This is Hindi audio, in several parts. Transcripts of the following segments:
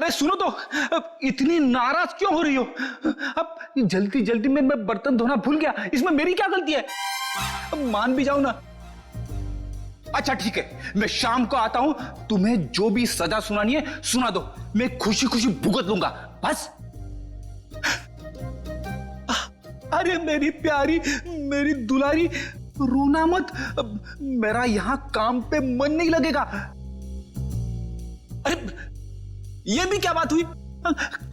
अरे सुनो तो, इतनी नाराज क्यों हो रही हो? अब जल्दी जल्दी में मैं बर्तन धोना भूल गया, इसमें मेरी क्या गलती है? अब मान भी जाओ ना। अच्छा ठीक है, मैं शाम को आता हूं, तुम्हें जो भी सजा सुनानी है सुना दो, मैं खुशी खुशी भुगत लूंगा बस। अरे मेरी प्यारी, मेरी दुलारी, रोना मत, मेरा यहां काम पे मन नहीं लगेगा। अरे ये भी क्या बात हुई?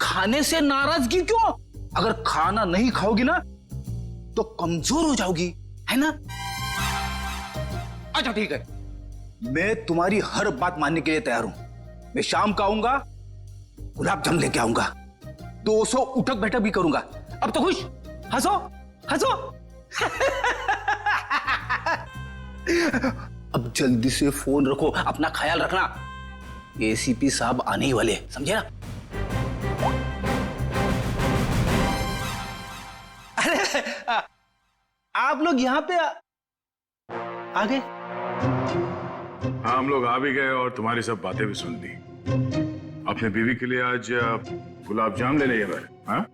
खाने से नाराजगी क्यों? अगर खाना नहीं खाओगी ना तो कमजोर हो जाओगी, है ना? अच्छा ठीक है, मैं तुम्हारी हर बात मानने के लिए तैयार हूं। मैं शाम को आऊंगा, गुलाब जामुन लेके आऊंगा, 200 उठक बैठक भी करूंगा। अब तो खुश, हंसो हंसो। अब जल्दी से फोन रखो, अपना ख्याल रखना, एसीपी साहब आने ही वाले, समझे ना? अरे आप लोग यहाँ पे आ गए? हाँ, हम लोग आ भी गए और तुम्हारी सब बातें भी सुन ली। अपने बीवी के लिए आज गुलाब जामुन लेने गए, हाँ?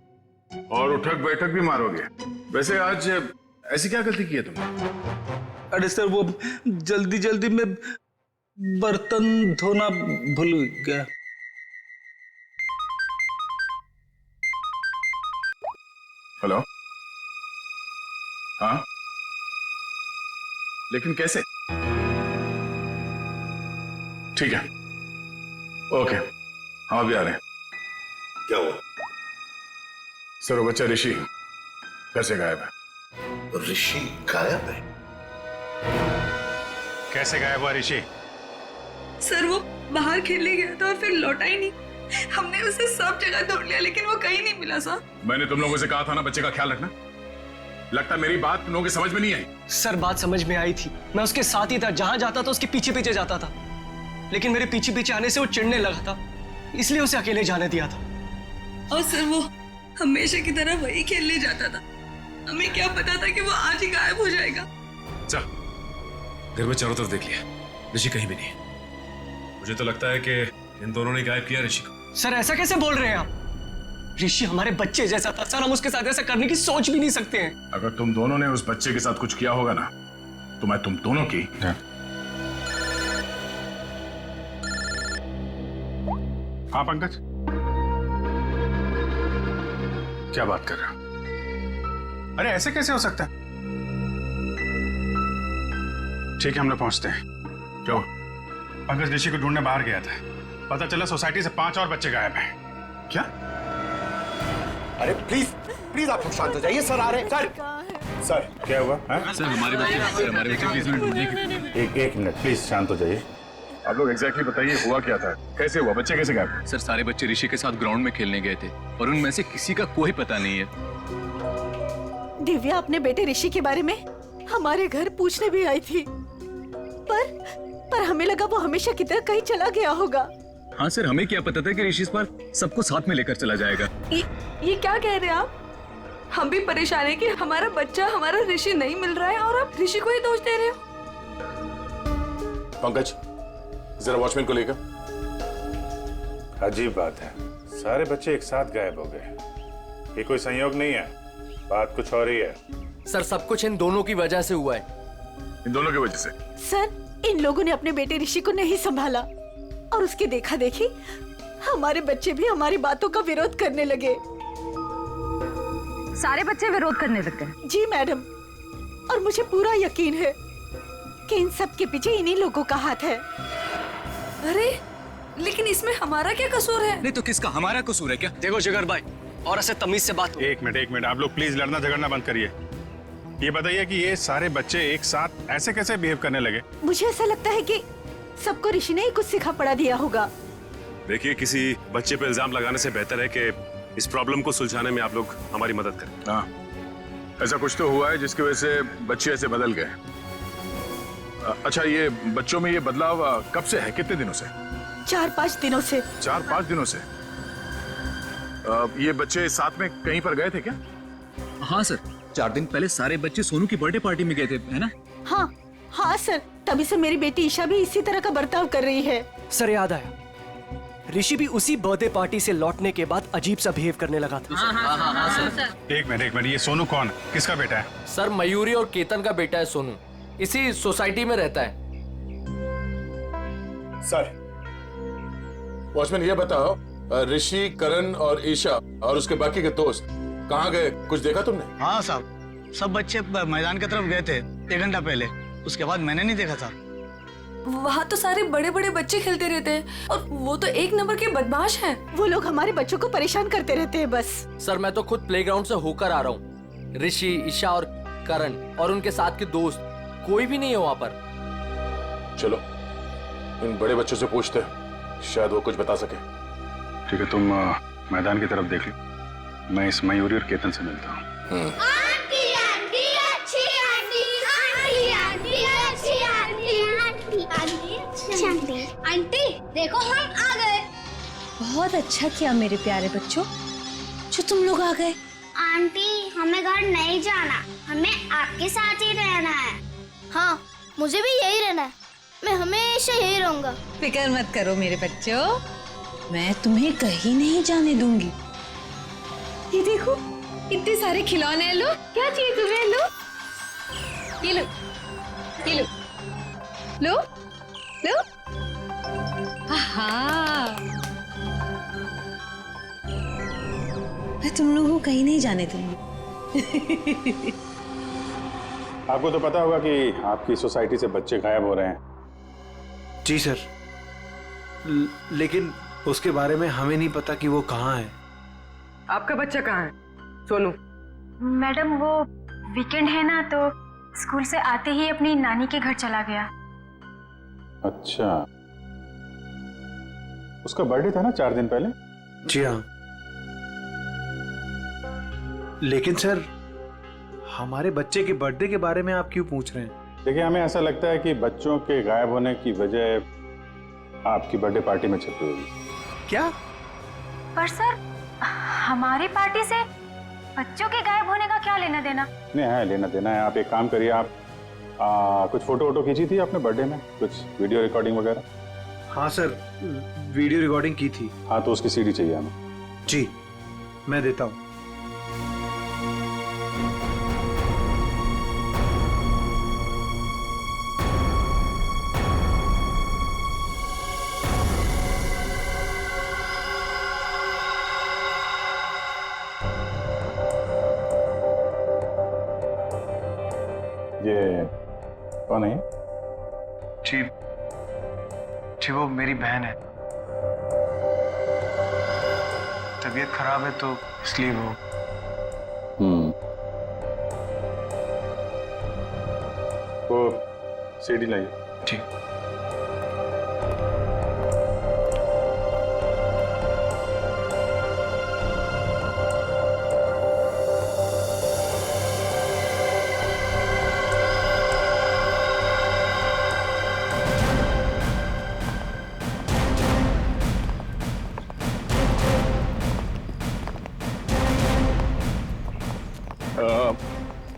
और उठक बैठक भी मारोगे। वैसे आज ऐसी क्या गलती की है तुमने? अरे सर, वो जल्दी जल्दी में बर्तन धोना भूल गया। हेलो? हाँ, लेकिन कैसे? ठीक है, ओके, हम अभी आ रहे हैं। क्या हुआ? सर, वो बच्चा ऋषि घर से गायब है। ऋषि गायब है? कैसे गायब हुआ ऋषि? सर, वो बाहर खेलने गया था और फिर लौटा ही नहीं। हमने उसे सब जगह ढूंढ लिया लेकिन वो कहीं नहीं मिला सर। मैंने तुम लोगों से कहा था ना बच्चे का ख्याल रखना। लगता मेरी बात तुम लोगों की समझ में नहीं आई। सर, बात समझ में आई थी, मैं उसके साथ ही था, जहां जाता था उसके पीछे पीछे जाता था, लेकिन मेरे पीछे पीछे आने से वो चिढ़ने लगा था, इसलिए उसे अकेले जाने दिया था। और सर, वो हमेशा की तरह वही खेलने जाता था। हमें क्या पता था कि वो आज ही गायब हो जाएगा। चल, घर में चारों तरफ देख लिया, ऋषि कहीं भी नहीं। मुझे तो लगता है कि इन दोनों ने गायब किया ऋषि को। सर, ऐसा कैसे बोल रहे हैं आप? ऋषि हमारे बच्चे जैसा था सर, हम उसके साथ ऐसा करने की सोच भी नहीं सकते हैं। अगर तुम दोनों ने उस बच्चे के साथ कुछ किया होगा ना, तो मैं तुम दोनों की। हाँ पंकज, क्या बात कर रहे हो? अरे ऐसे कैसे हो सकता है? ठीक है, हम लोग पहुंचते हैं। क्यों? पंकज ऋषि को ढूंढने बाहर गया था, पता चला सोसाइटी से 5 और बच्चे गायब हैं। क्या? अरे प्लीज प्लीज आप लोग शांत हो जाइए, सर आ रहे हैं। सर क्या हुआ? सर, हमारे बच्चे प्लीज ढूंढने की। एक मिनट प्लीज शांत हो जाइए। आप लोग एग्जैक्टली बताइए, हुआ क्या था? कैसे हुआ? बच्चे कैसे गायब? सर, सारे बच्चे ऋषि के साथ ग्राउंड में खेलने गए थे और उनमें से किसी का कोई पता नहीं है। दिव्या अपने बेटे ऋषि के बारे में हमारे घर पूछने भी आई थी, पर हमें लगा वो हमेशा की तरह कहीं चला गया होगा। हाँ सर, हमें क्या पता था कि ऋषि इस बार सबको साथ में लेकर चला जाएगा। ये क्या कह रहे हैं आप? हम भी परेशान है कि हमारा बच्चा, हमारा ऋषि नहीं मिल रहा है और आप ऋषि को ही दोष दे रहे हो। पंकज, जरा वॉचमैन को लेकर। अजीब बात है, सारे बच्चे एक साथ गायब हो गए। ये कोई संयोग नहीं है, बात कुछ और ही है। सर, सब कुछ इन दोनों की वजह से हुआ है। इन दोनों की वजह से? सर, इन लोगों ने अपने बेटे ऋषि को नहीं संभाला और उसकी देखा देखी हमारे बच्चे भी हमारी बातों का विरोध करने लगे। सारे बच्चे विरोध करने लग गए? जी मैडम, और मुझे पूरा यकीन है कि इन सब के पीछे इन्हीं लोगों का हाथ है। अरे लेकिन इसमें हमारा क्या कसूर है? नहीं तो किसका हमारा कसूर है क्या? देखो जिगर भाई, और ऐसे तमीज से बात हो। एक मिनट, आप लोग प्लीज लड़ना झगड़ना बंद करिए। ये बताइए कि ये सारे बच्चे एक साथ ऐसे कैसे बिहेव करने लगे? मुझे ऐसा लगता है कि सबको ऋषि ने ही कुछ सिखा पड़ा दिया होगा। देखिए, किसी बच्चे पे इल्जाम लगाने से बेहतर है कि इस प्रॉब्लम को सुलझाने में आप लोग हमारी मदद करें। हाँ, ऐसा कुछ तो हुआ है जिसकी वजह से बच्चे ऐसे बदल गए। अच्छा, ये बच्चों में ये बदलाव कब से है? कितने दिनों से? 4-5 दिनों से। 4-5 दिनों से? ये बच्चे साथ में कहीं पर गए थे क्या? हाँ सर, 4 दिन पहले सारे बच्चे सोनू की बर्थडे पार्टी में गए थे, है ना? हाँ सर, तभी से मेरी बेटी ईशा भी इसी तरह का बर्ताव कर रही है। सर, याद आया, ऋषि भी उसी बर्थडे पार्टी से लौटने के बाद अजीब सा बिहेव करने लगा था। एक मिनट, ये सोनू कौन है? किसका बेटा है? सर मयूरी और केतन का बेटा है सोनू, इसी सोसाइटी में रहता है। सर वॉचमैन ये बताओ, ऋषि, करण और ईशा और उसके बाकी के दोस्त कहाँ गए, कुछ देखा तुमने? हाँ साहब, सब बच्चे मैदान की तरफ गए थे 1 घंटा पहले, उसके बाद मैंने नहीं देखा साहब। वहाँ तो सारे बड़े बड़े बच्चे खेलते रहते हैं और वो तो 1 नंबर के बदमाश हैं। वो लोग हमारे बच्चों को परेशान करते रहते हैं बस। सर मैं तो खुद प्लेग्राउंड से होकर आ रहा हूँ। ऋषि, ईशा और करण और उनके साथ के दोस्त कोई भी नहीं है वहाँ पर। चलो इन बड़े बच्चों से पूछते हैं, शायद वो कुछ बता सके। ठीक है, तुम मैदान की तरफ देख लो, मैं इस मयूरी और केतन से मिलता हूँ। आंटी देखो हम आ गए। बहुत अच्छा किया मेरे प्यारे बच्चों जो तुम लोग आ गए। आंटी हमें घर नहीं जाना, हमें आपके साथ ही रहना है। हाँ मुझे भी यही रहना है, मैं हमेशा यही रहूंगा। फिक्र मत करो मेरे बच्चों, मैं तुम्हें कहीं नहीं जाने दूंगी। ये देखो इतने सारे खिलौने हैं, लो क्या चाहिए तुम्हें, लो ये लो, ये लो, लो लो। हाँ मैं तुम लोगों को कहीं नहीं जाने दूंगी। आपको तो पता होगा कि आपकी सोसाइटी से बच्चे गायब हो रहे हैं। जी सर, लेकिन उसके बारे में हमें नहीं पता कि वो कहाँ है। आपका बच्चा कहाँ है सोनू? मैडम वो वीकेंड है ना, तो स्कूल से आते ही अपनी नानी के घर चला गया। अच्छा, उसका बर्थडे था ना 4 दिन पहले? जी हाँ, लेकिन सर हमारे बच्चे के बर्थडे के बारे में आप क्यों पूछ रहे हैं? देखिए, हमें ऐसा लगता है कि बच्चों के गायब होने की वजह आपकी बर्थडे पार्टी में छिपी हुई। क्या? पर सर हमारी पार्टी से बच्चों के गायब होने का क्या लेना देना? नहीं है, लेना देना है। आप एक काम करिए, आप कुछ फोटो वोटो खींची थी आपने बर्थडे में, कुछ वीडियो रिकॉर्डिंग वगैरह? हाँ सर, वीडियो रिकॉर्डिंग की थी। हाँ तो उसकी सीडी चाहिए हमें। जी मैं देता हूँ। ये कौन है? जी वो मेरी बहन है, तबीयत खराब है तो इसलिए वो। सीडी लाइए। ठीक।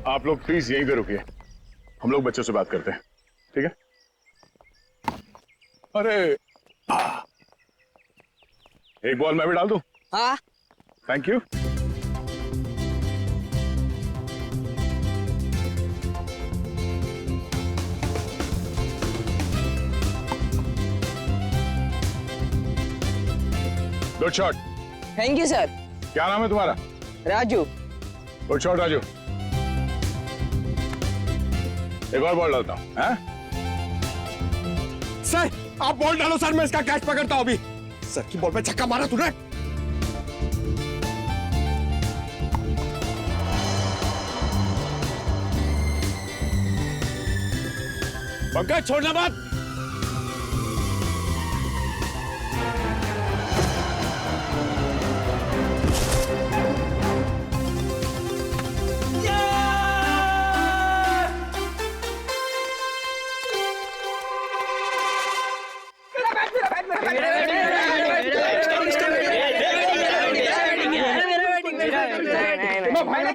आप लोग प्लीज यहीं पे रुकिए, हम लोग बच्चों से बात करते हैं, ठीक है? अरे एक बॉल मैं भी डाल दूं? हाँ। Thank you. Good shot. Thank you sir. क्या नाम है तुम्हारा? राजू। Good shot Raju. एक और बॉल डालता हूं। सर आप बॉल डालो सर, मैं इसका कैच पकड़ता हूं अभी। सर की बॉल में छक्का मारा तूने। पंकज छोड़ना मत।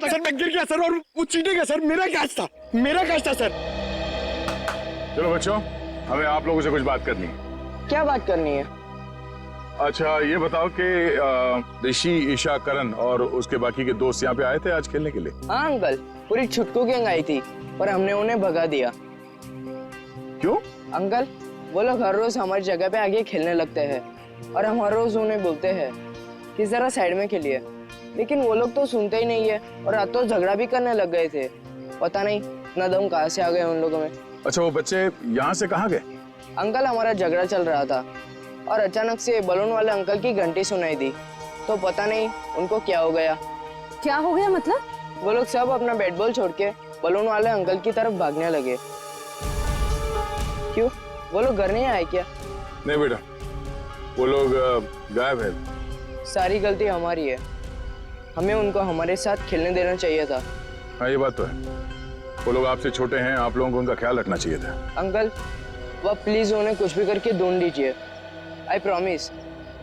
सर मैं गिर गया सर, और वो चीटिंग है सर, मेरा कैच था, मेरा कैच था सर। चलो बच्चों, हमें आप लोगों से कुछ बात करनी है। क्या बात करनी है? अच्छा ये बताओ कि ऋषि, ईशा, करण और उसके बाकी के दोस्त यहाँ पे आए थे आज खेलने के लिए? हाँ अंकल, पूरी छुटकू गैंग आई थी पर हमने उन्हें भगा दिया। क्यों? अंकल, वो लोग हर रोज हमारी जगह पे आगे खेलने लगते हैं और हम हर रोज उन्हें बोलते हैं कि जरा साइड में खेलिए, लेकिन वो लोग तो सुनते ही नहीं है और रात तो झगड़ा भी करने लग गए थे। पता नहीं इतना दम कहाँ से आ गए उन लोगों में। अच्छा, वो बच्चे यहाँ से कहाँ गए? अंकल, हमारा झगड़ा चल रहा था और अचानक से बलून वाले अंकल की घंटी सुनाई दी, तो पता नहीं उनको क्या हो गया। क्या हो गया मतलब? वो लोग सब अपना बैट बॉल छोड़ के बलून वाले अंकल की तरफ भागने लगे। क्यों, वो लोग घर नहीं आए क्या? नहीं बेटा, वो लोग गायब है। सारी गलती हमारी है, हमें उनको हमारे साथ खेलने देना चाहिए था। हाँ ये बात तो है, वो लोग आपसे छोटे हैं, आप लोगों को उनका ख्याल रखना चाहिए था। अंकल, वह प्लीज उन्हें कुछ भी करके ढूंढ दीजिए। आई प्रॉमिस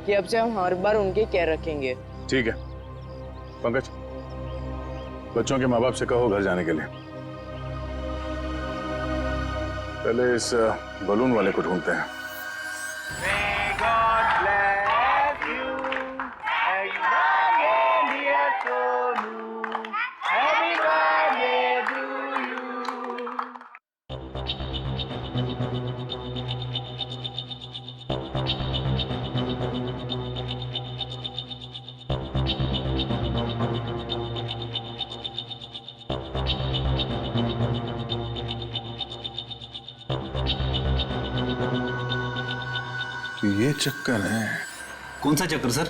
कि अब से हम हर बार उनकी केयर रखेंगे। ठीक है पंकज, बच्चों के माँ बाप से कहो घर जाने के लिए। पहले इस बलून वाले को ढूंढते हैं। तो ये चक्कर है। कौन सा चक्कर सर?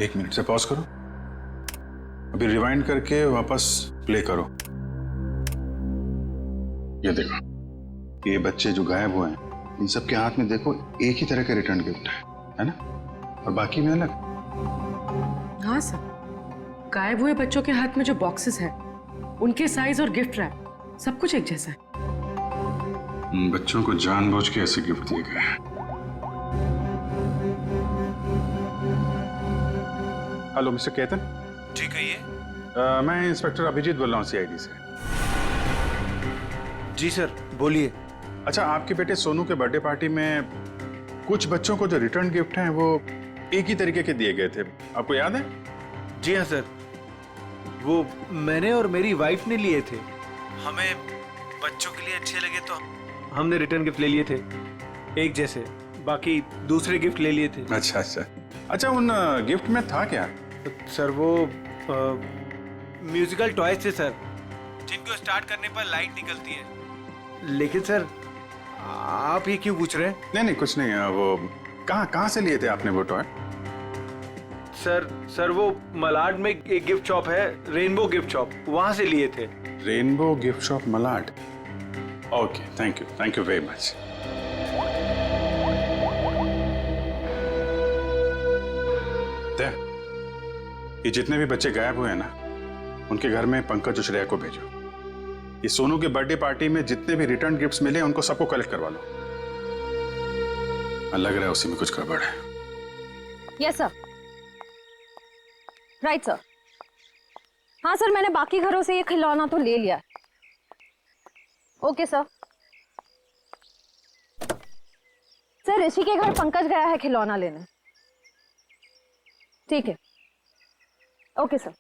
एक मिनट से पॉज करो, अभी रिवाइंड करके वापस प्ले करो। ये देखो, ये बच्चे जो गायब हुए हैं, इन सब के हाथ में देखो एक ही तरह का रिटर्न गिफ्ट है ना? और बाकी में अलग। हाँ सर, गायब हुए बच्चों के हाथ में जो बॉक्सेस हैं, उनके साइज और गिफ्ट रैप सब कुछ एक जैसा है। बच्चों को जानबूझ के ऐसे गिफ्ट दिए गए हैं। Hello mister Ketan. जी कहिए। मैं इंस्पेक्टर अभिजीत बोल रहा हूँ सीआईडी से। जी सर बोलिए। अच्छा, आपके बेटे सोनू के बर्थडे पार्टी में कुछ बच्चों को जो रिटर्न गिफ्ट हैं वो एक ही तरीके के दिए गए थे, आपको याद है? जी हाँ सर, वो मैंने और मेरी वाइफ ने लिए थे। हमें बच्चों के लिए अच्छे लगे तो हमने रिटर्न गिफ्ट ले लिए थे एक जैसे, बाकी दूसरे गिफ्ट ले लिए थे। अच्छा अच्छा अच्छा, उन गिफ्ट में था क्या? सर वो म्यूजिकल टॉयज थे सर, जिनको स्टार्ट करने पर लाइट निकलती है। लेकिन सर आप ये क्यों पूछ रहे हैं? नहीं कुछ नहीं, वो कहाँ से लिए थे आपने वो टॉय? सर वो मलाड में एक गिफ्ट शॉप है, रेनबो गिफ्ट शॉप, वहां से लिए थे। Rainbow gift shop Malad. Okay, thank you very much. ये जितने भी बच्चे गायब हुए हैं ना, उनके घर में पंकज और श्रेया को भेजो। ये सोनू के बर्थडे पार्टी में जितने भी रिटर्न गिफ्ट्स मिले उनको सबको कलेक्ट करवा लो। लग रहा है उसी में कुछ गड़बड़ है। Yes sir, right sir. हाँ सर, मैंने बाकी घरों से ये खिलौना तो ले लिया। Okay sir. सर ऋषि के घर पंकज गया है खिलौना लेने। ठीक है, ओके सर।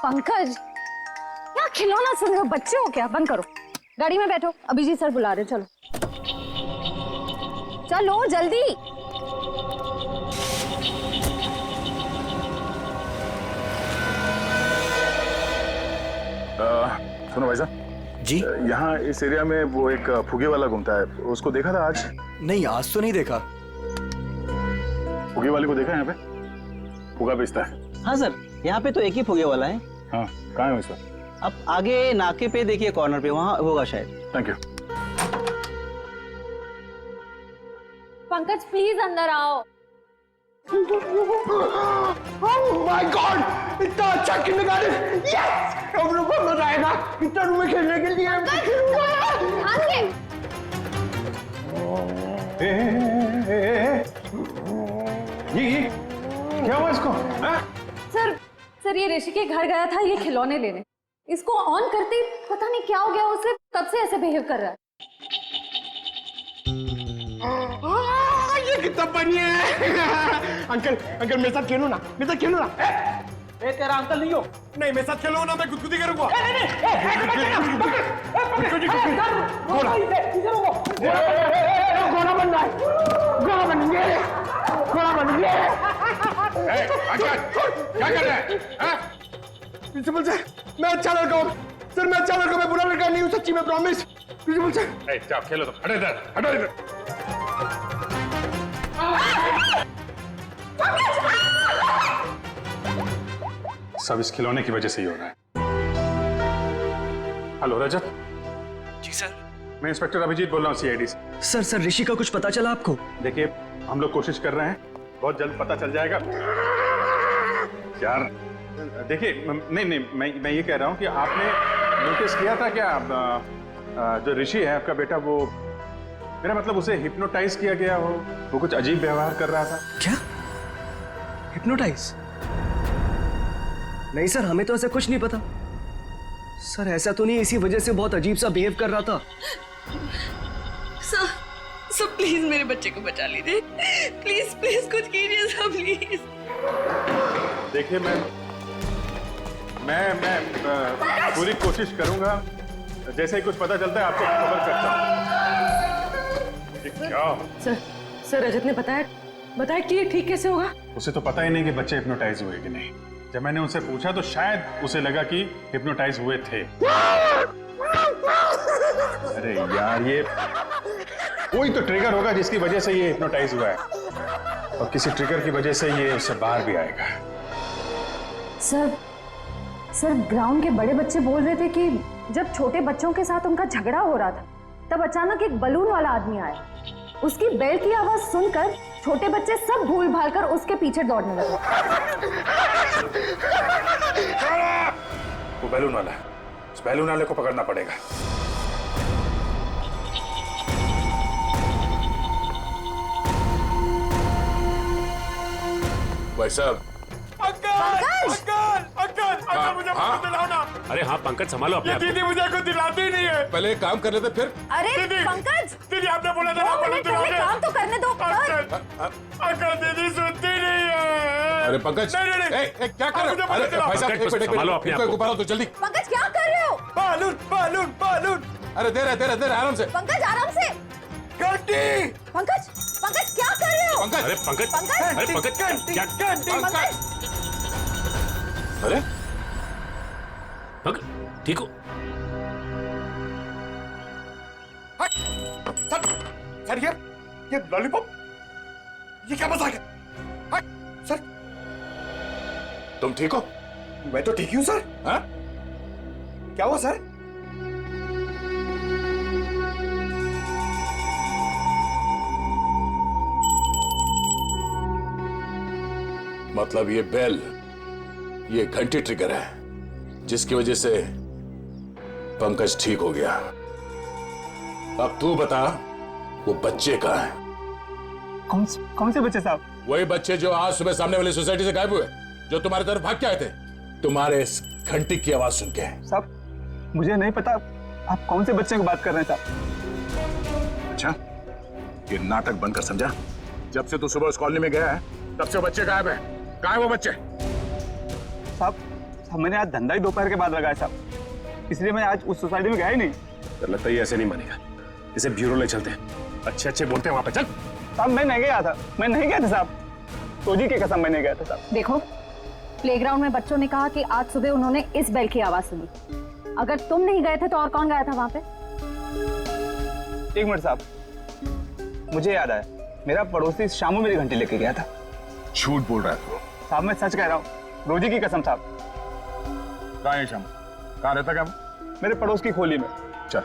पंकज, क्या खिलौना सुन रहे हो? बच्चे हो क्या? बंद करो, गाड़ी में बैठो, अभिजीत सर बुला रहे। चलो चलो जल्दी। सुनो भाई साहब जी, यहाँ इस एरिया में वो एक फुगे वाला घूमता है, उसको देखा था आज? नहीं आज तो नहीं देखा। फुगे वाले को देखा यहाँ पे? फुगा बेचता है। हाँ सर, यहाँ पे तो एक ही फुगे वाला है। हाँ, कहाँ है उसका? अब आगे नाके पे देखिए, कॉर्नर पे, वहाँ होगा शायद। Thank you. पंकज प्लीज अंदर आओ। Oh my God! इतना अच्छा किंडरगार्टन! Yes! हम लोग को मजा आएगा इतना रूम में खेलने के लिए। ये क्या हुआ इसको? सर ये ऋषि के घर गया था ये खिलौने लेने, इसको ऑन करते ही पता नहीं क्या हो गया उसे, कब से ऐसे बिहेव कर रहा है। ये कितना बनी है। अंकल अंकल मेरे साथ खेलो ना, मेरे साथ खेलो ना। ए तेरा अंकल नहीं हो। नहीं मेरे साथ खेलो ना, मैं गुदगुदी करूंगा। घोड़ा बन रहा है, घोड़ा बन गया, घोड़ा बन गया। क्या कर रहा है? प्रिंसिपल सर, मैं अच्छा लड़का हूँ सर, मैं अच्छा लड़का, मैं बुरा लड़का नहीं हूँ, सच्ची में प्रॉमिस। प्रिंसिपल सर जाओ खेलो, तो हटो इधर, हटो इधर। सब इस खिलौने की वजह से ही हो रहा है। हेलो रजत। जी सर। मैं इंस्पेक्टर अभिजीत बोल रहा हूँ सीआईडी से। सर ऋषि का कुछ पता चला आपको? देखिए हम लोग कोशिश कर रहे हैं, बहुत जल्द पता चल जाएगा यार। देखिए नहीं मैं ये कह रहा हूँ कि आपने नोटिस किया था क्या जो ऋषि है आपका बेटा, वो मेरा मतलब उसे हिप्नोटाइज किया गया हो, वो कुछ अजीब व्यवहार कर रहा था। क्या? हिप्नोटाइज? नहीं सर, हमें तो ऐसा कुछ नहीं पता। सर ऐसा तो नहीं, इसी वजह से बहुत अजीब सा बिहेव कर रहा था। सर प्लीज मेरे बच्चे को बचा लीजिए, प्लीज प्लीज कुछ कीजिए सर प्लीज। देखिए मैं पूरी कोशिश करूंगा, जैसे ही कुछ पता चलता है आपको खबर करता हूँ। क्या? सर रजत ने बताया कि ये ठीक कैसे होगा? उसे तो पता ही नहीं कि बच्चे हिप्नोटाइज हुए कि नहीं। जब मैंने उनसे पूछा तो शायद उसे लगा कि हिप्नोटाइज हुए थे। अरे यार, ये कोई तो ट्रिगर होगा जिसकी वजह से ये हिप्नोटाइज हुआ है, और किसी ट्रिगर की वजह से ये उससे बाहर भी आएगा। सर ग्राउंड के बड़े बच्चे बोल रहे थे कि जब छोटे बच्चों के साथ उनका झगड़ा हो रहा था तब अचानक एक बलून वाला आदमी आया। उसकी बेल की आवाज सुनकर छोटे बच्चे सब भूल भाल कर उसके पीछे दौड़ने लगे। वो बैलून वाला है, उस बैलून वाले को पकड़ना पड़ेगा। भाई साहब। अंकल मुझे कुछ दिलाओ ना। अरे हाँ पंकज, संभालो अपने आप को। दीदी मुझे कुछ दिलाती ही नहीं है। पहले एक काम कर लेते फिर। अरे पंकज, दीदी आपने बोला था ना, काम तो करने दो। अंकल दीदी सुनती नहीं है। अरे पंकज, नहीं क्या कर रहे हो? अरे भाई साहब एक मिनट, संभालो अपने आप को। ऊपर तो जल्दी। पंकज क्या कर रहे हो? बालून। अरे दे रहे आराम से। पंकज आराम से। घंटी। पंकज क्या कर रहे हो? पंकज, अरे पंकज, अरे पंकज क्या? अरे पंकज ठीक हो? सर ये लॉलीपॉप, ये क्या मजाक है? सर तुम ठीक हो? मैं तो ठीक ही हूँ सर। हाँ? क्या हुआ सर? मतलब ये बेल, ये घंटी ट्रिगर है जिसकी वजह से पंकज ठीक हो गया। अब तू बता, वो बच्चे कहाँ हैं? कौन से बच्चे साहब? वही बच्चे जो आज सुबह सामने वाली सोसाइटी से गायब हुए, जो तुम्हारी तरफ भाग के आए थे तुम्हारे इस घंटी की आवाज सुन के। साहब मुझे नहीं पता आप कौन से बच्चे की बात कर रहे हैं साहब। अच्छा, ये नाटक बंद कर, समझा? जब से तू सुबह उस कॉलोनी में गया है तब से बच्चे गायब है। कहाँ है वो बच्चे? साहब मैंने आज धंधा ही दोपहर के बाद लगाया साहब, इसलिए मैं आज उस सोसाइटी में गया ही नहीं। तो लगता है ये ऐसे नहीं मानेगा, इसे ब्यूरो ले चलते हैं। अच्छे बोलते हैं वहां पे, चल। साहब मैं नहीं गया था साहब, तोजी की कसम मैं नहीं गया था साहब। देखो, प्लेग्राउंड में बच्चों ने कहा कि आज सुबह उन्होंने इस बेल की आवाज सुनी। अगर तुम नहीं गए थे तो और कौन गया था वहां पे? एक मिनट साहब, मुझे याद आया, मेरा पड़ोसी शामू मेरी घंटी लेके गया था। झूठ बोल रहा है साहब, मैं सच कह रहा हूँ, रोजी की कसम साहब। कहाँ है शामू? कहाँ रहता क्या? मेरे पड़ोस की खोली में। चल।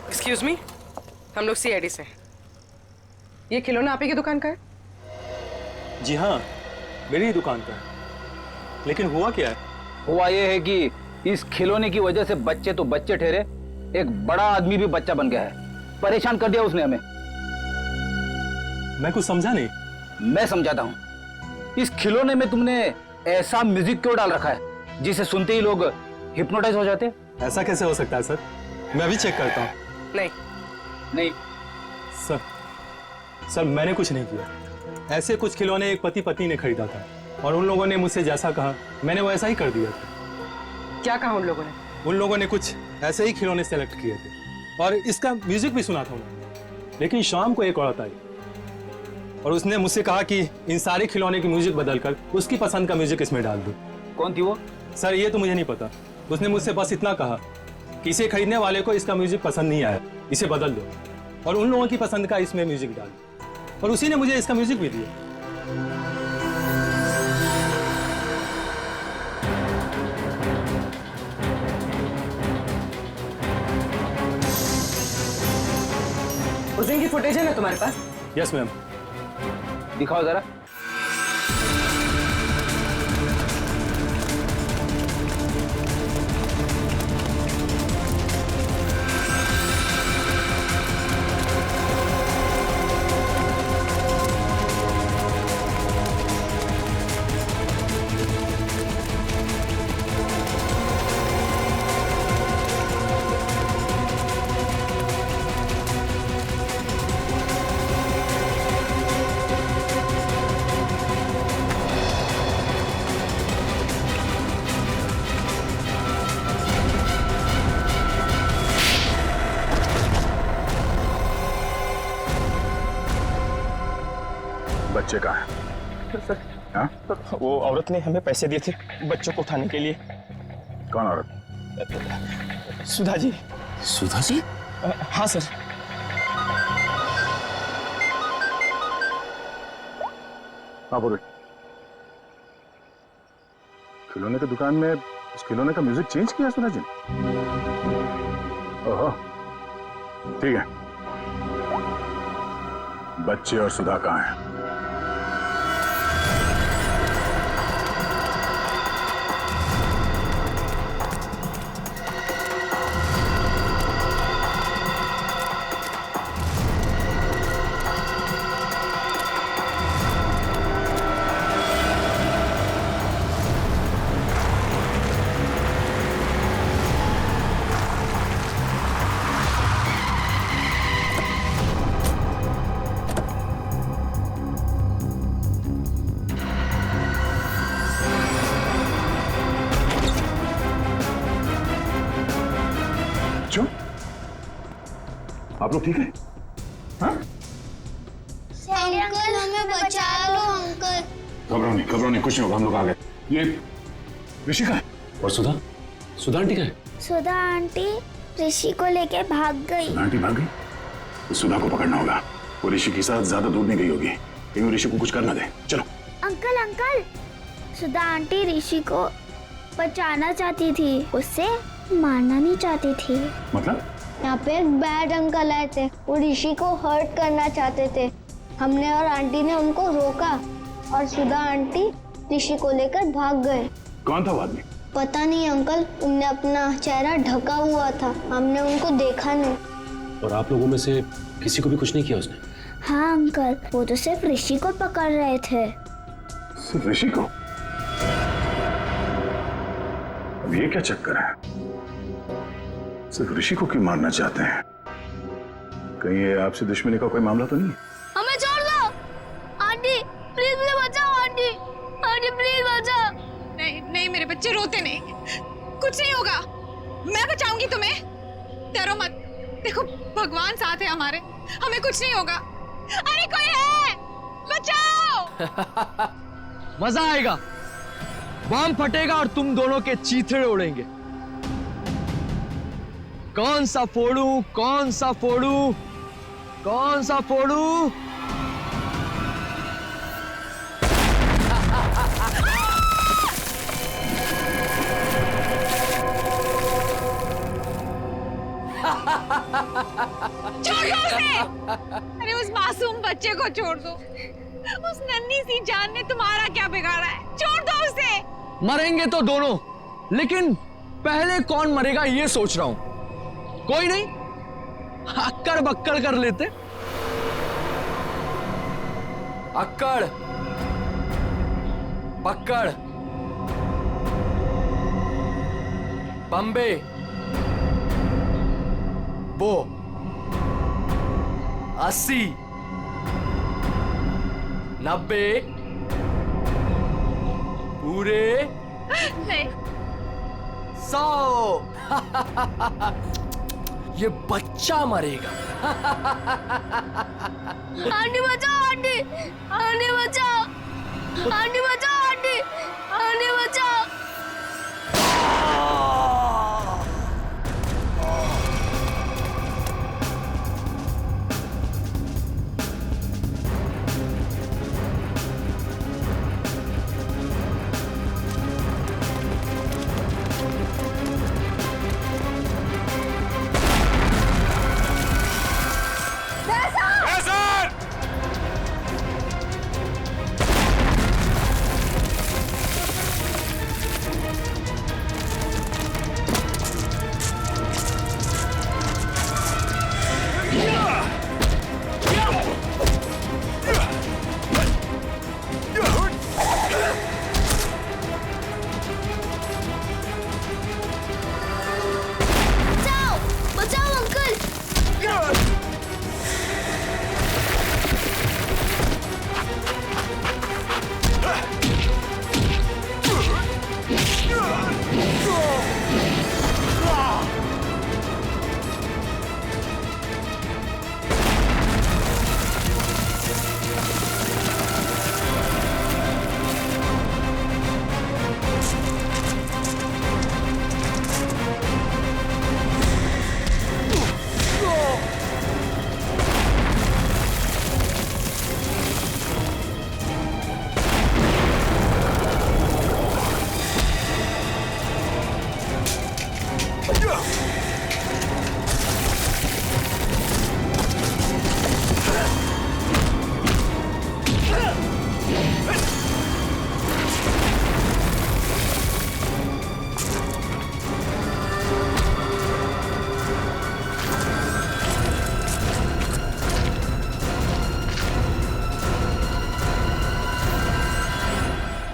एक्सक्यूज मी, हम लोग सीआईडी से हैं। ये खिलौना आप ही की दुकान का है? जी हाँ, मेरी ही दुकान का है। लेकिन हुआ क्या है? हुआ ये है कि इस खिलौने की वजह से बच्चे तो बच्चे ठहरे, एक बड़ा आदमी भी बच्चा बन गया है। परेशान कर दिया उसने हमें। मैं कुछ समझा नहीं। मैं समझाता हूँ। इस खिलौने में तुमने ऐसा म्यूजिक क्यों डाल रखा है जिसे सुनते ही लोग हिप्नोटाइज हो जाते हैं? ऐसा कैसे हो सकता है सर? मैं अभी चेक करता हूँ। नहीं सर मैंने कुछ नहीं किया। ऐसे कुछ खिलौने एक पति पत्नी ने खरीदा था और उन लोगों ने मुझसे जैसा कहा मैंने वो ऐसा ही कर दिया था। क्या कहा उन लोगों ने? उन लोगों ने कुछ ऐसे ही खिलौने सेलेक्ट किए थे और इसका म्यूजिक भी सुना था उन्होंने। लेकिन शाम को एक औरत आई और उसने मुझसे कहा कि इन सारे खिलौने की म्यूजिक बदलकर उसकी पसंद का म्यूजिक इसमें डाल दो। कौन थी वो? सर ये तो मुझे नहीं पता। उसने मुझसे बस इतना कहा कि इसे खरीदने वाले को इसका म्यूजिक पसंद नहीं आया, इसे बदल दो और उन लोगों की पसंद का इसमें म्यूजिक डाल दो। और उसी ने मुझे इसका म्यूजिक भी दिया। उस दिन की फुटेज है ना तुम्हारे पास? Yes ma'am. दिखाओ जरा। बच्चे कहाँ हैं? सर, हाँ? वो औरत ने हमें पैसे दिए थे बच्चों को उठाने के लिए। कौन औरत? सुधा जी। सुधा जी? हाँ सर। हाँ बोलो। खिलौने की दुकान में उस खिलौने का म्यूजिक चेंज किया सुधा जी? ओहो, ठीक है। बच्चे और सुधा कहाँ हैं? आप लोग ठीक है? हाँ? अंकल हमें बचा लो अंकल। घबराओ नहीं, कुछ नहीं होगा, हम लोग आ गए। ये ऋषि का है? और सुधा? सुधा आंटी का है? सुधा आंटी ऋषि को लेके भाग गई। सुधा आंटी भाग गई? तो सुधा को पकड़ना होगा। वो ऋषि के साथ ज्यादा दूर नहीं गई होगी, कहीं वो ऋषि को कुछ करना दे। चलो। अंकल सुधा आंटी ऋषि को बचाना चाहती थी, उससे मारना नहीं चाहती थी। मतलब? यहाँ पे एक बैड अंकल आए थे, वो ऋषि को हर्ट करना चाहते थे। हमने और आंटी ने उनको रोका और सुधा आंटी ऋषि को लेकर भाग गए। कौन था वो आदमी? पता नहीं अंकल, उनने अपना चेहरा ढका हुआ था, हमने उनको देखा नहीं। और आप लोगों में से किसी को भी कुछ नहीं किया उसने? हाँ अंकल, वो तो सिर्फ ऋषि को पकड़ रहे थे। सिर्फ ऋषि को? अब ये क्या चक्कर है? सिर्फ ऋषि को क्यों मारना चाहते हैं? कहीं ये आपसे दुश्मनी का कोई मामला तो नहीं? हमें छोड़ दो आंटी, प्लीज मुझे बचाओ आंटी, आंटी प्लीज बचाओ। नहीं मेरे बच्चे रोते नहीं, कुछ नहीं होगा, मैं बचाऊंगी तुम्हें, डरो मत। देखो भगवान साथ है हमारे, हमें कुछ नहीं होगा। अरे कोई है, बचाओ। मजा आएगा, बम फटेगा और तुम दोनों के चीथड़े उड़ेंगे। कौन सा फोड़ूं, कौन सा फोड़ूं, कौन सा फोड़ूं? छोड़ दो उसे। अरे उस मासूम बच्चे को छोड़ दो, उस नन्ही सी जान ने तुम्हारा क्या बिगाड़ा है, छोड़ दो उसे। मरेंगे तो दोनों, लेकिन पहले कौन मरेगा ये सोच रहा हूं। कोई नहीं, अक्कड़ बक्कड़ कर लेते। अक्कड़, पक्कड़, बम्बे, बो, 80, 90, पूरे नहीं 100। ये बच्चा मरेगा। आंटी बचाओ, आंटी, आंटी बचाओ, आंटी बचाओ, आंटी, आंटी बचाओ।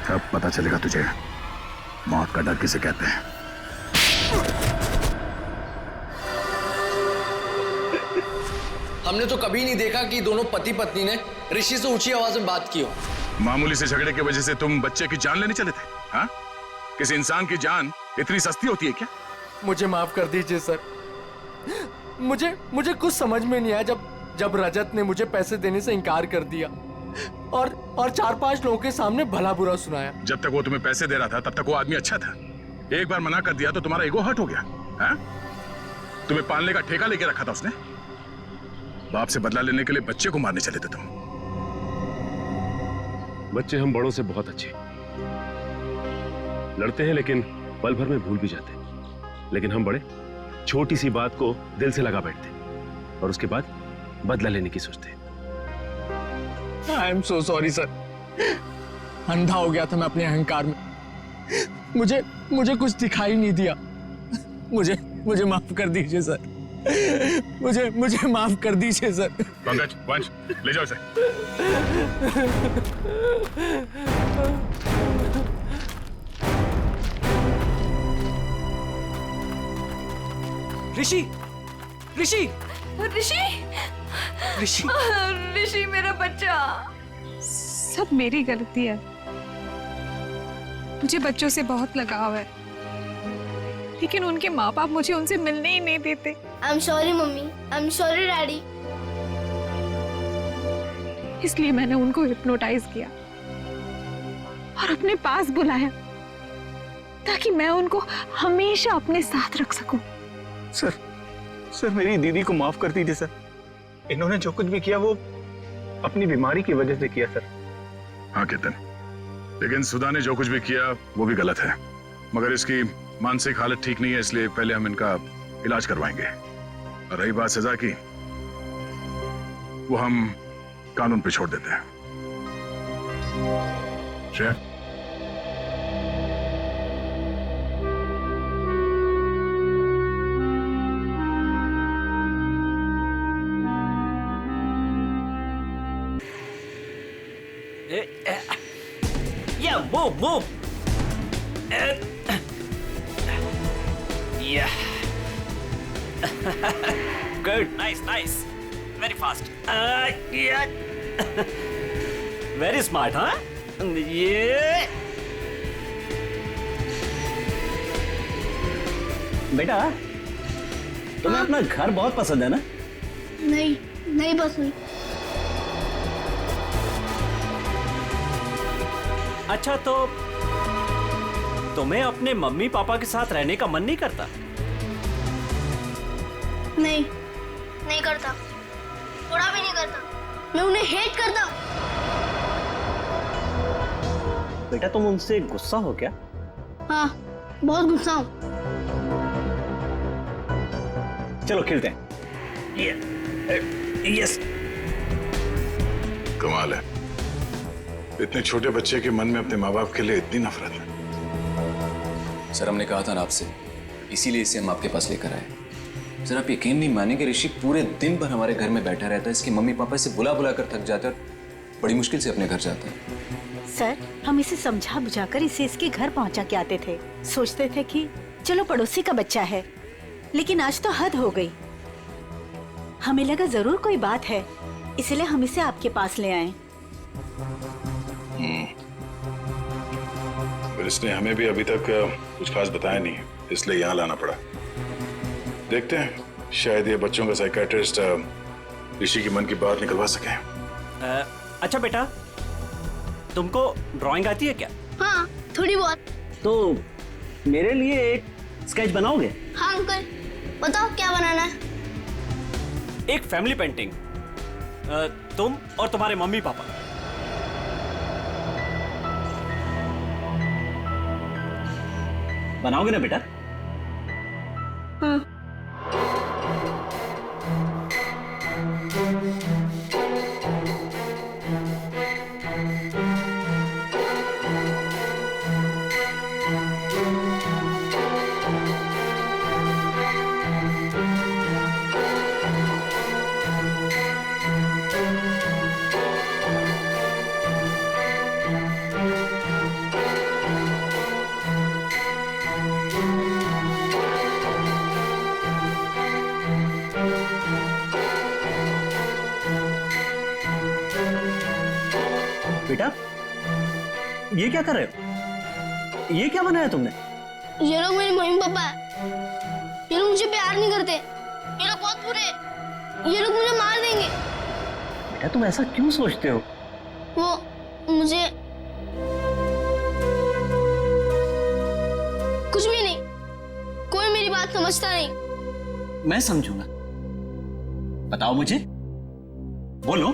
अब पता चलेगा तुझे मौत का डर किसे कहते हैं। हमने तो कभी नहीं देखा कि दोनों पति पत्नी ने ऋषि से ऊंची आवाज में बात की हो। मामूली से झगड़े की वजह से तुम बच्चे की जान लेने चले थे? हाँ? किसी इंसान की जान इतनी सस्ती होती है क्या? मुझे माफ कर दीजिए सर। मुझे कुछ समझ में नहीं आया जब रजत ने मुझे पैसे देने से इनकार कर दिया और 4-5 लोगों के सामने भला बुरा सुनाया। जब तक वो तुम्हें पैसे दे रहा था तब तक वो आदमी अच्छा था। एक बार मना कर दिया तो तुम्हारा ईगो हर्ट हो गया। हाँ? तुम्हें पालने का ठेका लेके रखा था उसने। बाप से बदला लेने के लिए बच्चे को मारने चले थे तुम। बच्चे हम बड़ों से बहुत अच्छे लड़ते हैं, लेकिन पल भर में भूल भी जाते हैं। लेकिन हम बड़े छोटी सी बात को दिल से लगा बैठते हैं और उसके बाद बदला लेने की सोचते हैं। I am so sorry sir. अंधा हो गया था मैं अपने अहंकार में। मुझे कुछ दिखाई नहीं दिया। मुझे माफ कर दीजिए सर। मुझे माफ कर दीजिए सर। पंकज, वंश, ले जाओ इसे। ऋषि, ऋषि, ऋषि, ऋषि, ऋषि मेरा बच्चा। सब मेरी गलती है। मुझे बच्चों से बहुत लगाव है, लेकिन उनके माँ बाप मुझे उनसे मिलने ही नहीं देते। I am sorry mummy, I am sorry daddy. इसलिए मैंने उनको हिप्नोटाइज किया और अपने पास बुलाया ताकि मैं उनको हमेशा अपने साथ रख सकूं। सर मेरी दीदी को माफ कर दीजिए सर। इन्होंने जो कुछ भी किया वो अपनी बीमारी की वजह से किया सर। हाँ केतन, लेकिन सुधा ने जो कुछ भी किया वो भी गलत है। मगर इसकी मानसिक हालत ठीक नहीं है, इसलिए पहले हम इनका इलाज करवाएंगे। और रही बात सजा की, वो हम कानून पे छोड़ देते हैं। Shreya, Yeah, move. Yeah. Good, nice. Very fast. Yeah. Very smart, huh? Yeah. बेटा तुम्हें अपना घर बहुत पसंद है ना? नहीं पसंद। अच्छा तो तुम्हें अपने मम्मी पापा के साथ रहने का मन नहीं करता? नहीं करता, थोड़ा भी नहीं करता। मैं उन्हें हेट करता हूँ। बेटा तुम उनसे गुस्सा हो क्या? हाँ, बहुत गुस्सा हूँ। चलो खेलते हैं। यस। कमाल है, इतने छोटे बच्चे के मन में अपने माँ बाप के लिए इतनी नफरत है। सर हमने कहा था ना आपसे, इसीलिए इसे हम आपके पास लेकर आए। सर आप यकीन नहीं मानेंगे, ऋषि पूरे दिन भर हमारे घर में बैठा रहता है। इसके मम्मी पापा इसे बुला बुला कर थक जाते हैं और बड़ी मुश्किल से अपने घर जाता है। सर हम इसे समझा बुझाकर इसे इसके घर पहुंचा के आते थे। सोचते थे कि चलो पड़ोसी का बच्चा है, लेकिन आज तो हद हो गई। हमें लगा जरूर कोई बात है, इसलिए हम इसे आपके पास ले आए। पर इसने हमें भी अभी तक कुछ खास बताया नहीं है, इसलिए यहाँ लाना पड़ा। देखते हैं, शायद ये बच्चों का साइकियाट्रिस्ट ऋषि की मन की बात निकलवा सके। अच्छा बेटा, तुमको ड्राइंग आती है क्या? हाँ, थोड़ी बहुत। तो मेरे लिए एक स्केच बनाओगे? हाँ अंकल, बताओ क्या बनाना है? एक फैमिली पेंटिंग, तुम और तुम्हारे मम्मी पापा। बनाओगे ना बेटा? हाँ। बेटा ये क्या कर रहे हो? ये क्या बनाया तुमने? ये लोग मेरे मम्मी पापा है। ये लोग मुझे प्यार नहीं करते। ये लोग बहुत बुरे हैं। ये लोग मुझे मार देंगे। बेटा तुम ऐसा क्यों सोचते हो? वो मुझे कुछ भी नहीं, कोई मेरी बात समझता नहीं। मैं समझूंगा। बताओ मुझे, बोलो।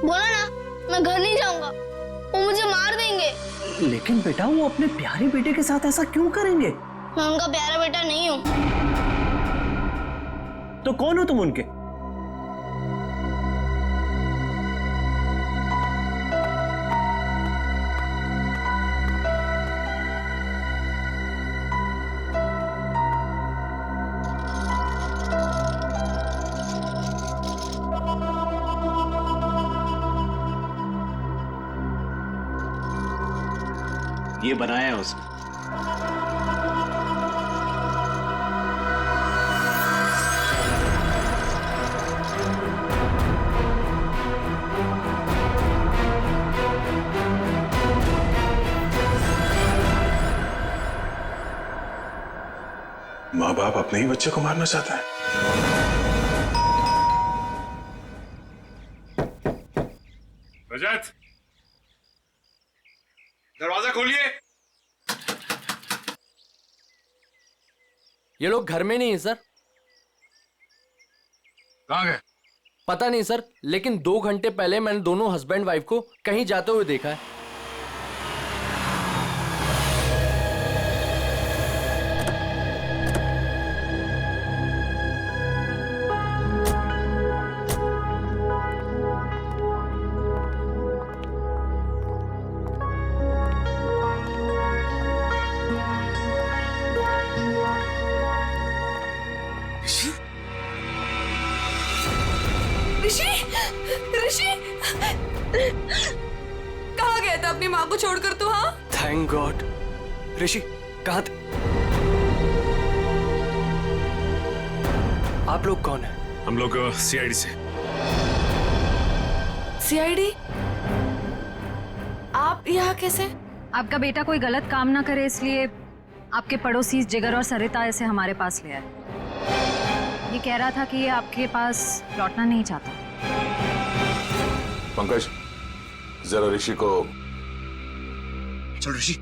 बोला ना, मैं घर नहीं जाऊंगा, वो मुझे मार देंगे। लेकिन बेटा वो अपने प्यारे बेटे के साथ ऐसा क्यों करेंगे? मैं उनका प्यारा बेटा नहीं हूँ। तो कौन हो तुम उनके? ये बनाया है उसने। माँ बाप अपने ही बच्चे को मारना चाहता है। रजत, दरवाजा खोलिए। ये लोग घर में नहीं है सर। कहाँ गए? पता नहीं सर, लेकिन 2 घंटे पहले मैंने दोनों हस्बैंड वाइफ को कहीं जाते हुए देखा है। ऋषि, ऋषि, कहाँ था अपनी माँ को छोड़कर तू? हाँ, थैंक गॉड। ऋषि कहाँ थे? आप लोग कौन हैं? हम लोग सीआईडी से। सीआईडी? आप यहाँ कैसे? आपका बेटा कोई गलत काम ना करे इसलिए आपके पड़ोसी जिगर और सरिता इसे हमारे पास ले आए। ये कह रहा था कि ये आपके पास लौटना नहीं चाहता। पंकज, जरा ऋषि को। चलो ऋषि,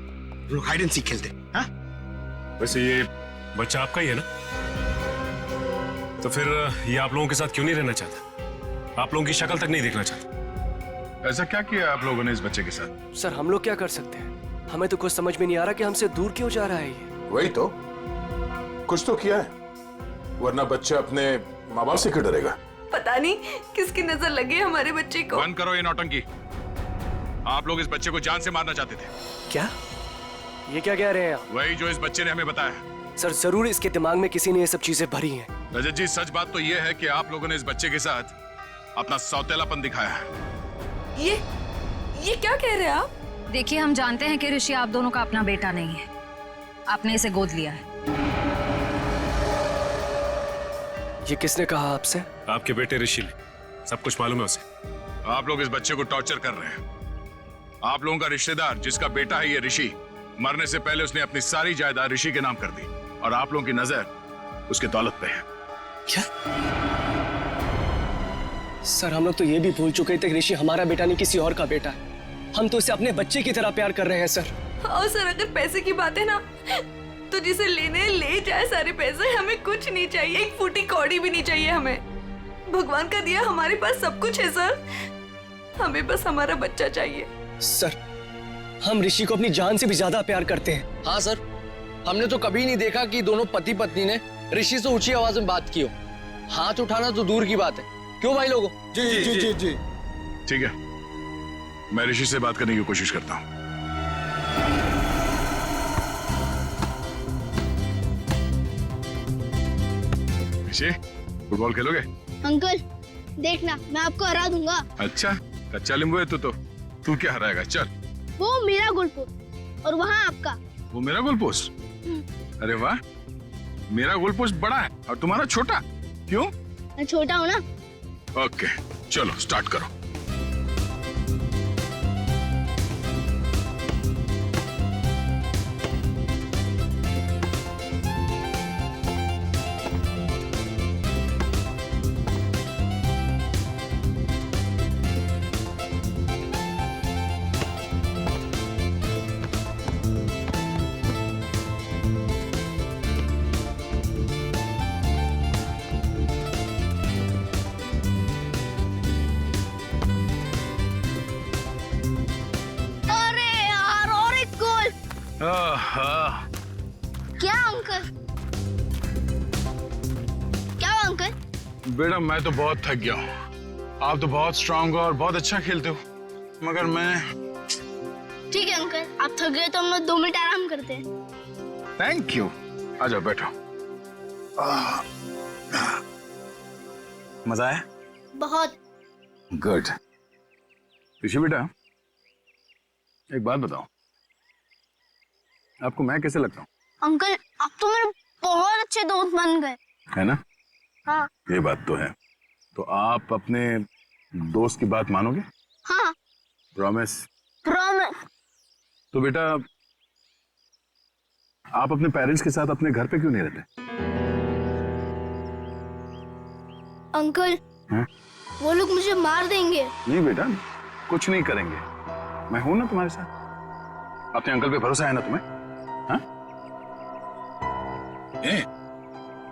लोग हाइड एंड सीक खेलते हैं। हाँ? वैसे ये बच्चा आपका ही है ना? तो फिर ये आप लोगों के साथ क्यों नहीं रहना चाहता? आप लोगों की शक्ल तक नहीं देखना चाहता? ऐसा क्या किया आप लोगों ने इस बच्चे के साथ? सर हम लोग क्या कर सकते हैं? हमें तो कुछ समझ में नहीं आ रहा कि हमसे दूर क्यों जा रहा है ये। वही तो, कुछ तो किया है, वरना बच्चा अपने माँ बाप से क्यों डरेगा? पता नहीं किसकी नजर लगी है हमारे बच्चे को। बंद करो ये नौटंकी। आप लोग इस बच्चे को जान से मारना चाहते थे। क्या? ये क्या कह रहे हैं आप? वही जो इस बच्चे ने हमें बताया। सर जरूर इसके दिमाग में किसी ने ये सब चीजें भरी हैं। रजत जी, सच बात तो ये है कि आप लोगों ने इस बच्चे के साथ अपना सौतेलापन दिखाया है। ये क्या कह रहे हैं आप? देखिए, हम जानते हैं कि ऋषि आप दोनों का अपना बेटा नहीं है। आपने इसे गोद लिया है। ये किसने कहा आपसे? आपके बेटे ऋषि ने। सब कुछ मालूम है उसे। आप लोग इस बच्चे को टॉर्चर कर रहे हैं। आप लोगों का रिश्तेदार जिसका बेटा है ये ऋषि, मरने से पहले उसने अपनी सारी जायदाद ऋषि के नाम कर दी और आप लोगों की नजर उसके दौलत पे है। क्या? सर हम लोग तो ये भी भूल चुके थे कि ऋषि हमारा बेटा नहीं किसी और का बेटा है। हम तो इसे अपने बच्चे की तरह प्यार कर रहे हैं सर। और सर अगर पैसे की बात है ना, तो जिसे लेने ले जाए सारे पैसे, हमें कुछ नहीं चाहिए, एक फूटी कौड़ी भी नहीं चाहिए हमें। भगवान का दिया हमारे पास सब कुछ है सर, हमें बस हमारा बच्चा चाहिए। सर हम ऋषि को अपनी जान से भी ज्यादा प्यार करते हैं। हाँ सर, हमने तो कभी नहीं देखा कि दोनों पति पत्नी ने ऋषि से ऊंची आवाज में बात की हो। हाथ उठाना तो दूर की बात है। क्यों भाई लोगों? जी जी जी जी। ठीक है, मैं ऋषि से बात करने की कोशिश करता हूँ। ऋषि, फुटबॉल खेलोगे? अंकल देखना, मैं आपको हरा दूंगा। अच्छा, कच्चा नींबू है तो तू क्या हराएगा? चल। वो मेरा गोल पोस्ट और वहाँ आपका। वो मेरा गोल पोस्ट? अरे वाह, मेरा गोल पोस्ट बड़ा है और तुम्हारा छोटा। क्यों? मैं छोटा हूँ ना। ओके, चलो स्टार्ट करो। क्या अंकल? क्या हुआ अंकल? बेटा मैं तो बहुत थक गया हूँ। आप तो बहुत स्ट्रांग हो और बहुत अच्छा खेलते हो, मगर मैं। ठीक है अंकल, आप थक गए तो हम लोग 2 मिनट आराम करते हैं। Thank you. आ जाओ बैठो। मजा आया? बहुत। गुड। ऋषि बेटा, एक बात बताओ, आपको मैं कैसे लगता हूँ? अंकल आप तो मेरे बहुत अच्छे दोस्त बन गए। है ना? हाँ। ये बात तो है। तो आप अपने दोस्त की बात मानोगे? हाँ। प्रॉमिस? प्रॉमिस। तो बेटा, आप अपने पेरेंट्स के साथ अपने घर पे क्यों नहीं रहते? अंकल हाँ? वो लोग मुझे मार देंगे। नहीं बेटा, कुछ नहीं करेंगे। मैं हूं ना तुम्हारे साथ। अपने अंकल पे भरोसा है ना तुम्हें? हाँ?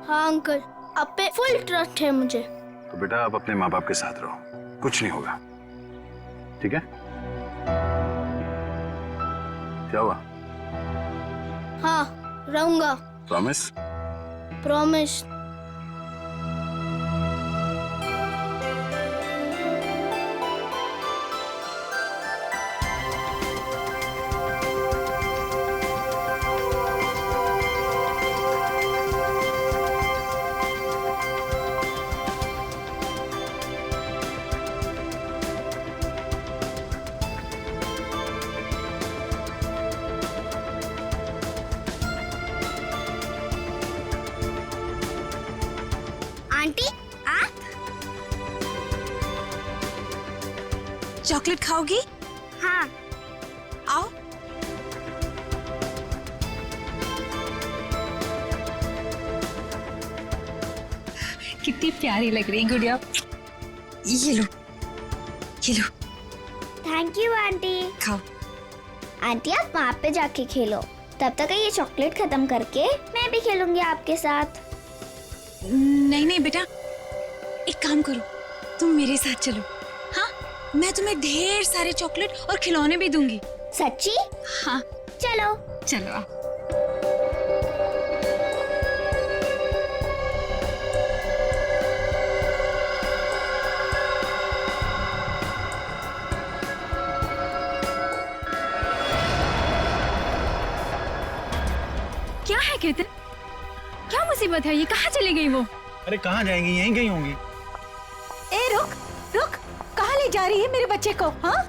हाँ अंकल, आप पे फुल ट्रस्ट है मुझे। तो बेटा आप अपने माँ बाप के साथ रहो, कुछ नहीं होगा, ठीक है? क्या हुआ? हाँ रहूंगा। प्रॉमिस? प्रॉमिस। आंटी आप चॉकलेट खाओगी? हाँ। आओ। कितनी प्यारी लग रही है गुड़िया। ये लो, ये लो। Thank you aunty. खाओ। आंटी आप वहाँ पे जाके खेलो, तब तक ये चॉकलेट खत्म करके मैं भी खेलूंगी आपके साथ। नहीं नहीं बेटा, एक काम करो, तुम मेरे साथ चलो। हाँ, मैं तुम्हें ढेर सारे चॉकलेट और खिलौने भी दूंगी। सच्ची? हाँ चलो। चलो आओ। क्या है केतन? क्या मुसीबत है? ये कहाँ चली गई वो? अरे कहाँ जाएंगी? यहीं गई होंगी। ए रुक रुक, कहाँ ले जा रही है मेरे बच्चे को? हाँ,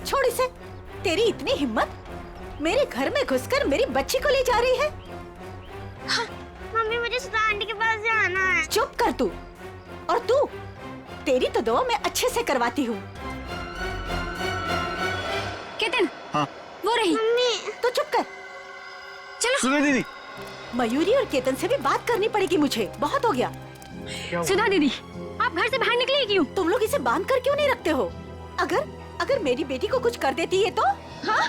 छोड़ इसे। तेरी इतनी हिम्मत, मेरे घर में घुसकर मेरी बच्ची को ले जा रही है? हाँ। मम्मी मुझे सुधा आंटी के पास जाना है। चुप कर तू। और तू, तेरी तो दुआ मैं अच्छे से करवाती हूँ। केतन। हाँ। वो रही। मम्मी। तो चुप कर। चलो। सुधा दीदी। मयूरी और केतन से भी बात करनी पड़ेगी मुझे, बहुत हो गया। सुधा दीदी, आप घर से बाहर निकले क्यों? तुम लोग इसे बांध कर क्यों नहीं रखते हो? अगर मेरी बेटी को कुछ कर देती है तो? हाँ?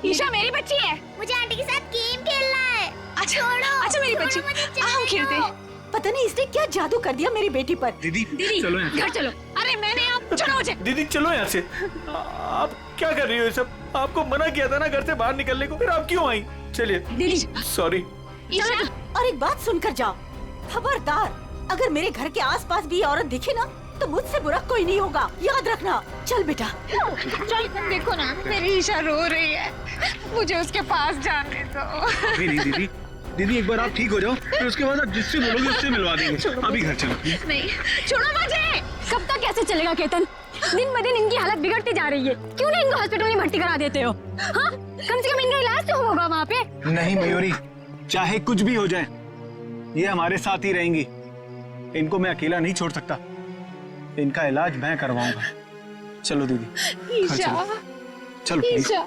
ईशा मेरी बच्ची है। मुझे आंटी के साथ गेम खेलना है। अच्छा, छोड़ो। अच्छा मेरी बच्ची, हम खेलते हैं। पता नहीं इसने क्या जादू कर दिया मेरी बेटी पर। दीदी चलो घर चलो। अरे मैंने आप छोड़ो मुझे। दीदी चलो यहाँ से। आप क्या कर रही हो ये सब? आपको मना किया था ना घर से बाहर निकलने को, फिर आप क्यों आई? चलिए। दीदी सॉरी। और एक बात सुनकर जाओ, खबरदार, अगर मेरे घर के आसपास भी ये औरत दिखे ना तो मुझसे बुरा कोई नहीं होगा, याद रखना। चल बेटा। चल। देखो ना मेरी ईशा रो रही है, मुझे उसके पास जाने दो। नहीं दीदी, दीदी एक बार आप ठीक हो जाओ, फिर उसके बाद आप जिससे बोलोगे उससे मिलवा देंगे। अभी घर चलो। नहीं, छोड़ो मुझे। कब तक कैसे चलेगा केतन? दिन ब दिन इनकी हालत बिगड़ती जा रही है। क्यों नहीं इनको हॉस्पिटल में भर्ती करा देते हो? हाँ, कम से कम इनका इलाज तो होगा वहाँ पे। नहीं मयूरी, चाहे कुछ भी हो जाए, ये हमारे साथ ही रहेंगी। इनको मैं अकेला नहीं छोड़ सकता। इनका इलाज मैं करवाऊंगा। चलो दीदी। ईशा। चलो। ईशा।